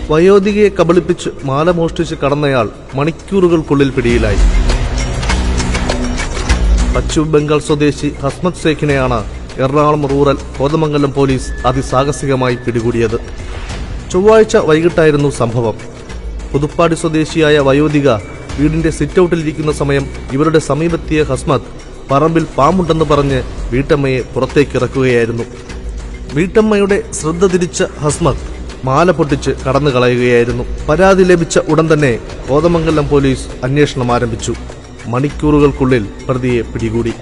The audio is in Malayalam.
വയോധികയെ കബളിപ്പിച്ച് മാല മോഷ്ടിച്ച് കടന്നയാൾ മണിക്കൂറുകൾക്കുള്ളിൽ പിടിയിലായി. പശ്ചിമ ബംഗാൾ സ്വദേശി ഹസ്മത് ഷേഖിനെയാണ് എറണാകുളം റൂറൽ കോതമംഗലം പോലീസ് അതിസാഹസികമായി പിടികൂടിയത്. ചൊവ്വാഴ്ച വൈകിട്ടായിരുന്നു സംഭവം. പുതുപ്പാടി സ്വദേശിയായ വയോധിക വീടിന്റെ സിറ്റൌട്ടിലിരിക്കുന്ന സമയം ഇവരുടെ സമീപെത്തിയ ഹസ്മത് പറമ്പിൽ പാമ്പുണ്ടെന്ന് പറഞ്ഞ് വീട്ടമ്മയെ പുറത്തേക്കിറക്കുകയായിരുന്നു. വീട്ടമ്മയുടെ ശ്രദ്ധ തിരിച്ച ഹസ്മത് മാല പൊട്ടിച്ച് കടന്നു കളയുകയായിരുന്നു. പരാതി ലഭിച്ച ഉടൻ തന്നെ കോതമംഗലം പോലീസ് അന്വേഷണം ആരംഭിച്ചു. മണിക്കൂറുകൾക്കുള്ളിൽ പ്രതിയെ പിടികൂടി.